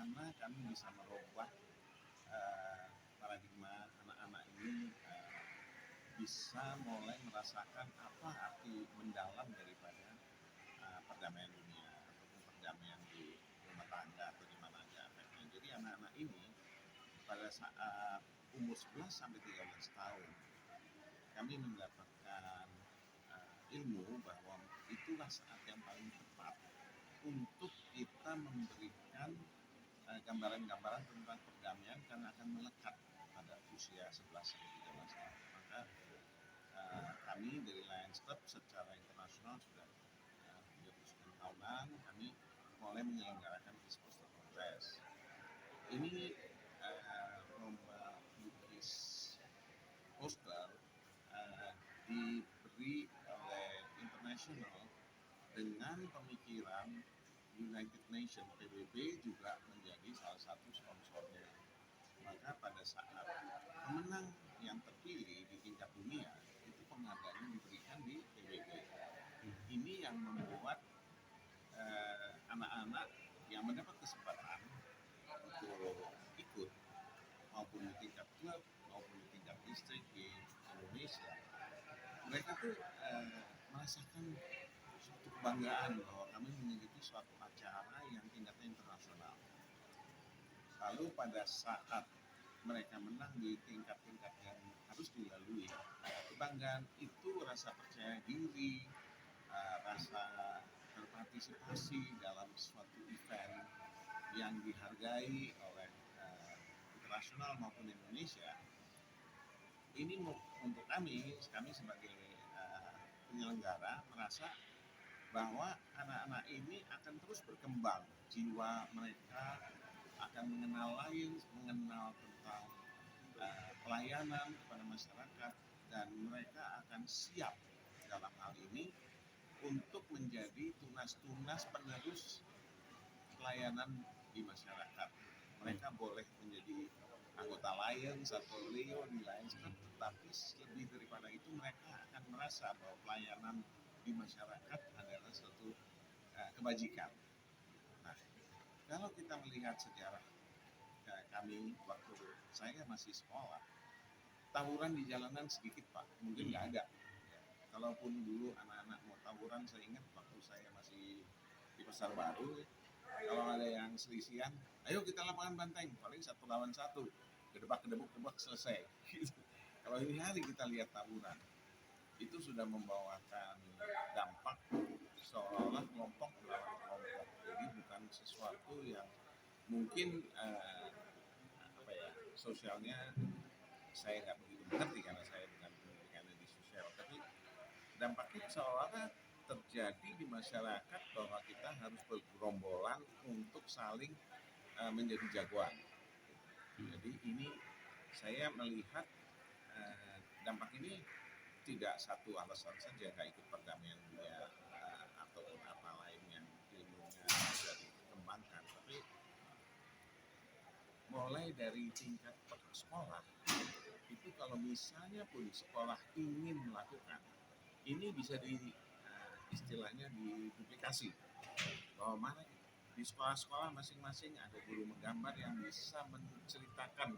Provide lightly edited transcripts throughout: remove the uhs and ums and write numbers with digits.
bagaimana kami bisa merubah paradigma anak-anak ini bisa mulai merasakan apa arti mendalam daripada perdamaian dunia ataupun perdamaian di rumah tangga atau di mana aja efeknya. Jadi anak-anak ini pada saat umur 11 sampai 13 tahun kami mendapatkan ilmu bahwa itulah saat yang paling tepat untuk kita memberikan gambaran-gambaran tentang perdamaian karena akan melekat pada usia 11 sampai 13 tahun. Maka kami dari Lions Club secara internasional sudah 39 tahunan kami mulai menyelenggarakan Peace Poster Contest. Ini lomba lukis poster diberi oleh International dengan pemikiran United Nations, PBB juga menjadi salah satu sponsornya. Maka pada saat pemenang yang terpilih di tingkat dunia itu penghargaannya diberikan di PBB. Ini yang membuat anak-anak yang mendapat kesempatan untuk ikut maupun di tingkat klub maupun di tingkat distrik di Indonesia, mereka tuh merasakan suatu kebanggaan bahwa kami mengikuti suatu acara yang tingkatnya internasional. Lalu pada saat mereka menang di tingkat-tingkat yang harus dilalui, kebanggaan itu rasa percaya diri, rasa berpartisipasi dalam suatu event yang dihargai oleh internasional maupun Indonesia. Ini untuk kami sebagai penyelenggara merasa bahwa anak-anak ini akan terus berkembang, jiwa mereka akan mengenal lain, mengenal tentang pelayanan kepada masyarakat, dan mereka akan siap dalam hal ini untuk menjadi tunas-tunas penerus pelayanan di masyarakat. Mereka boleh menjadi anggota Lions atau Leo di Lions Club, tetapi lebih daripada itu mereka akan merasa bahwa pelayanan di masyarakat adalah suatu kebajikan. Nah, kalau kita melihat sejarah kami waktu saya masih sekolah, tawuran di jalanan sedikit Pak, mungkin nggak ada. Kalaupun dulu anak-anak mau tawuran, saya ingat waktu saya masih di Pasar Baru, kalau ada yang selisihan, ayo kita lapangan banteng, paling 1 lawan 1, gedebak-gedebuk selesai. Kalau ini hari kita lihat tawuran, itu sudah membawakan dampak seolah-olah kelompok melawan kelompok. Jadi bukan sesuatu yang mungkin sosialnya saya nggak begitu mengerti karena saya bukan pendidikannya di sosial, tapi dampaknya seolah-olah terjadi di masyarakat bahwa kita harus bergerombolan untuk saling menjadi jagoan. Jadi ini saya melihat dampak ini tidak satu alasan saja nggak ikut perdamaian dunia ataupun apa lain yang ilmunya sudah dikembangkan, tapi mulai dari tingkat sekolah itu kalau misalnya pun sekolah ingin melakukan ini bisa istilahnya diduplikasi, bahwa mana di sekolah-sekolah masing-masing ada guru menggambar yang bisa menceritakan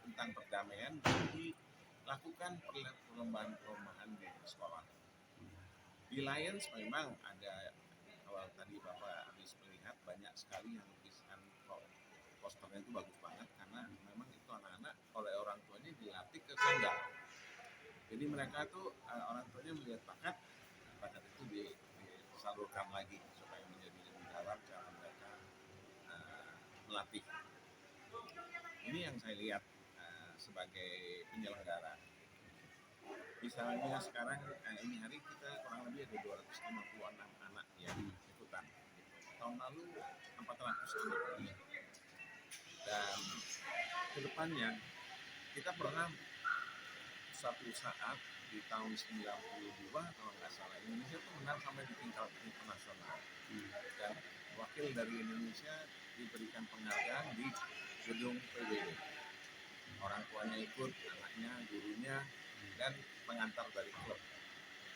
tentang perdamaian dan dilakukan perlombaan-perlombaan di sekolah. Di Lions memang ada, kalau tadi Bapak habis melihat banyak sekali yang lukisan posternya itu bagus banget karena memang itu anak-anak oleh orang tuanya dilatih ke sanggar. Jadi mereka tuh orang tuanya melihat bakat itu disalurkan lagi supaya menjadi lebih dalam cara mereka melatih. Ini yang saya lihat sebagai penyelenggara. Misalnya sekarang ini hari kita kurang lebih ada 256 anak yang ikutan. Tahun lalu 400 anak. Dan kedepannya kita pernah satu saat di tahun 92 kalau nggak salah Indonesia itu menang sampai di tingkat internasional dan wakil dari Indonesia diberikan penghargaan di gedung PBB. Orang tuanya ikut, anaknya, gurunya, dan pengantar dari klub,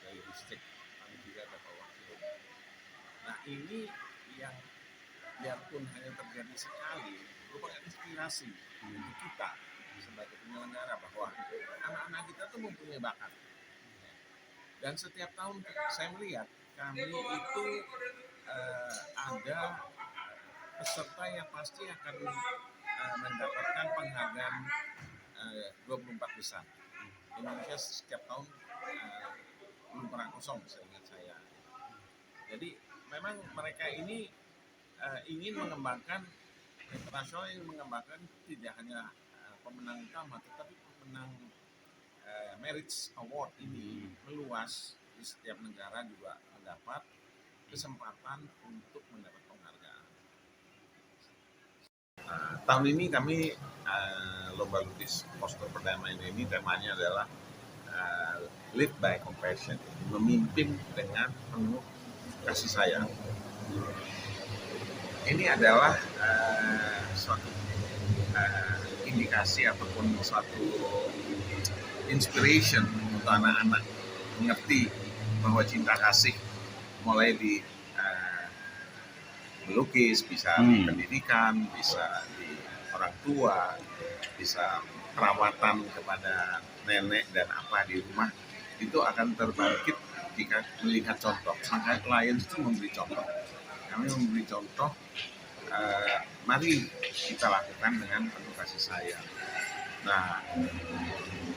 dari distrik, kami juga dapat wakil. Nah ini yang biarpun hanya terjadi sekali, merupakan inspirasi untuk kita sebagai penyelenggara bahwa anak-anak kita tuh mempunyai bakat. Dan setiap tahun saya melihat kami itu ada peserta yang pasti akan mendapatkan penghargaan 24 besar. Indonesia setiap tahun belum pernah kosong, seingat saya. Jadi memang mereka ini ingin mengembangkan internasional, ingin mengembangkan tidak hanya pemenang utama, tetapi pemenang Merit Award ini meluas di setiap negara juga mendapat kesempatan untuk mendapat penghargaan. Tahun ini kami lomba lukis poster perdamaian ini temanya adalah Live by Compassion, memimpin dengan penuh kasih sayang. Ini adalah suatu indikasi ataupun suatu inspiration untuk anak-anak mengerti bahwa cinta kasih mulai di melukis, bisa di pendidikan, bisa di orang tua, bisa perawatan kepada nenek dan apa di rumah, itu akan terbangkit jika melihat contoh. Maka Lions itu memberi contoh. Kami memberi contoh, mari kita lakukan dengan penuh kasih sayang. Nah,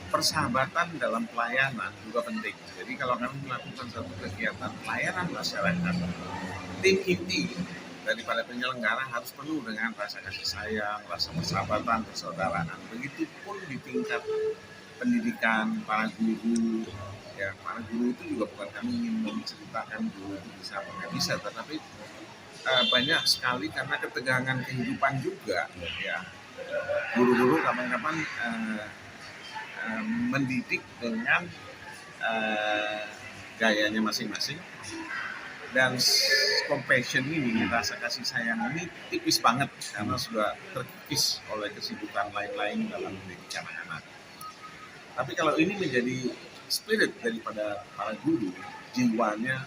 persahabatan dalam pelayanan juga penting. Jadi kalau kami melakukan satu kegiatan pelayanan masyarakat, tim inti daripada penyelenggara harus penuh dengan rasa kasih sayang, rasa persahabatan, persaudaraan. Begitupun di tingkat pendidikan, para guru. Ya, para guru itu juga bukan kami ingin menceritakan guru itu bisa apa nggak bisa, tetapi banyak sekali karena ketegangan kehidupan juga. Ya, guru-guru kapan-kapan mendidik dengan gayanya masing-masing, dan compassion ini, rasa kasih sayang ini tipis banget karena sudah terkikis oleh kesibukan lain-lain dalam mendidik anak-anak. Tapi kalau ini menjadi spirit daripada para guru, jiwanya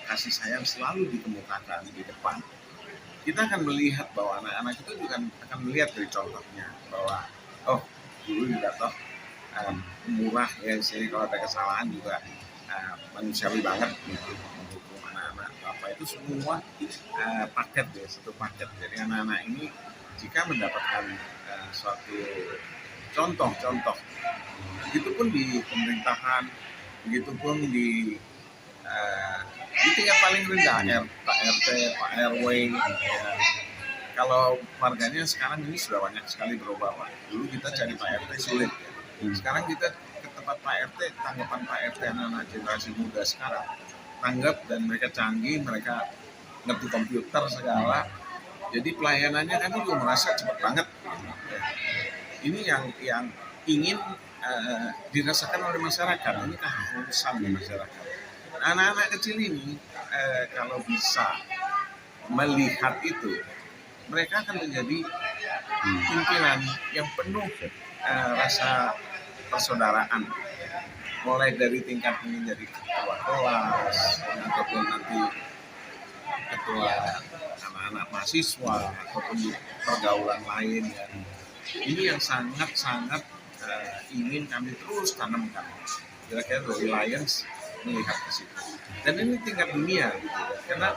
kasih sayang selalu dikemukakan di depan, kita akan melihat bahwa anak-anak itu juga akan melihat dari contohnya bahwa guru juga toh murah ya, sini kalau ada kesalahan juga manusiawi banget gitu, mendukung anak-anak apa itu semua paket ya, satu paket. Jadi anak-anak ini jika mendapatkan suatu contoh-contoh, begitupun di pemerintahan, begitupun di tingkat paling rendah, Pak RT, Pak RW. Kalau warganya sekarang ini sudah banyak sekali berubah, Pak. Dulu kita cari Pak RT sulit ya. Sekarang kita ke tempat Pak RT, tanggapan Pak RT anak-anak generasi muda sekarang tanggap dan mereka canggih, mereka ngerti komputer segala. Jadi pelayanannya kan juga merasa cepat banget. Ini yang ingin dirasakan oleh masyarakat. Ini kehausan di masyarakat. Anak-anak kecil ini kalau bisa melihat itu, mereka akan menjadi pimpinan yang penuh rasa persaudaraan, mulai dari tingkat ini jadi ketua kelas ataupun nanti ketua anak-anak mahasiswa ataupun di pergaulan lain ya. Ini yang sangat-sangat ingin kami terus tanamkan. Kira-kira dari Lions melihat ke situ. Dan ini tingkat dunia gitu ya. Karena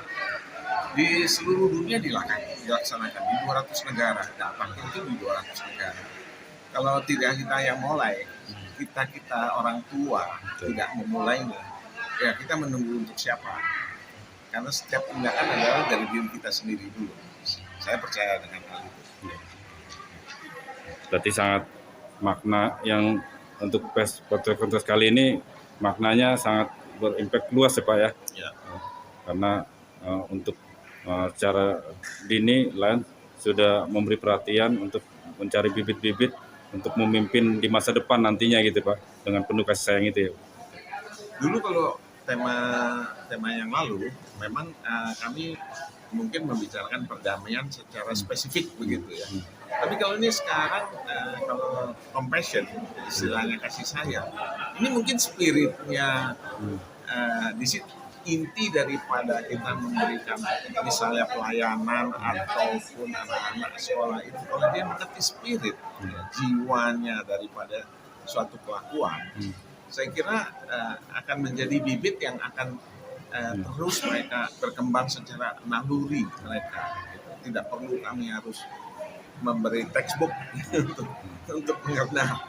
di seluruh dunia dilaksanakan di 200 negara, dampaknya itu di 200 negara. Kalau tidak kita yang mulai, kita orang tua tidak memulainya, ya kita menunggu untuk siapa? Karena setiap tindakan adalah dari diri kita sendiri dulu. Saya percaya dengan hal itu. Berarti sangat makna yang untuk kontes kali ini maknanya sangat berimpact luas ya Pak ya. Ya. Karena untuk secara dini Lions sudah memberi perhatian untuk mencari bibit-bibit untuk memimpin di masa depan nantinya gitu Pak, dengan penuh kasih sayang itu ya. Dulu kalau tema yang lalu memang kami mungkin membicarakan perdamaian secara spesifik begitu ya. Tapi kalau ini sekarang kalau compassion, istilahnya kasih sayang, ini mungkin spiritnya di situ. inti daripada kita memberikan misalnya pelayanan ataupun anak-anak sekolah itu kalau dia mengerti spirit, jiwanya daripada suatu kelakuan, saya kira akan menjadi bibit yang akan terus mereka berkembang secara naluri mereka. Tidak perlu kami harus memberi textbook untuk mengenal,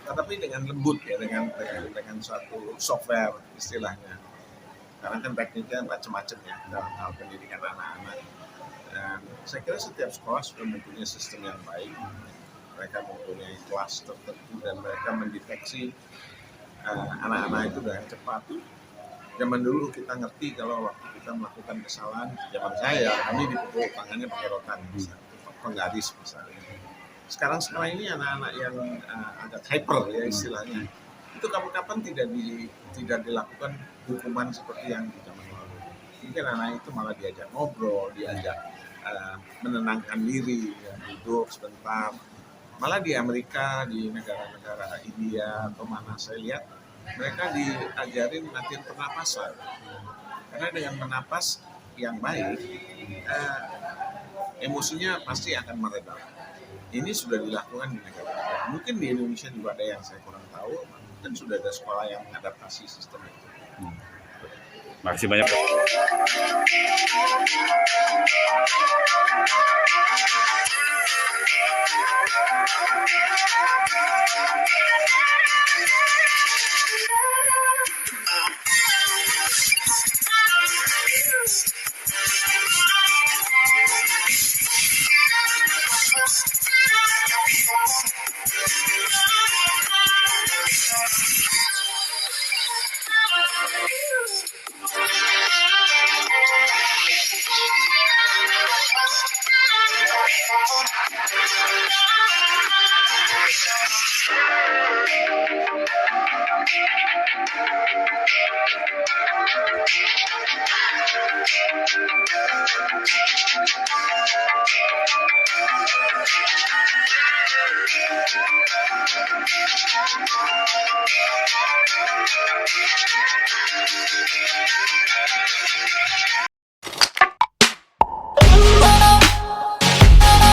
tetapi dengan lembut ya, dengan suatu software istilahnya. Karena kan tekniknya macam-macam ya dalam hal pendidikan anak-anak. Dan saya kira setiap sekolah sudah mempunyai sistem yang baik. Mereka mempunyai kelas tertentu dan mereka mendeteksi anak-anak itu dengan cepat. Zaman dulu kita ngerti kalau waktu kita melakukan kesalahan, zaman saya kami dipukul tangannya pakai rotan, penggaris misalnya. Sekarang ini anak-anak yang agak hyper ya istilahnya, itu kapan-kapan tidak dilakukan hukuman seperti yang di zaman lalu. Mungkin anak itu malah diajak ngobrol, diajak menenangkan diri, ya, duduk sebentar. Malah di Amerika, di negara-negara India atau mana saya lihat mereka diajarin latihan pernapasan. Karena dengan menapas yang baik, emosinya pasti akan mereda. Ini sudah dilakukan di negara-negara. Mungkin di Indonesia juga ada yang saya kurang tahu. Mungkin sudah ada sekolah yang adaptasi sistem itu. Makasih banyak.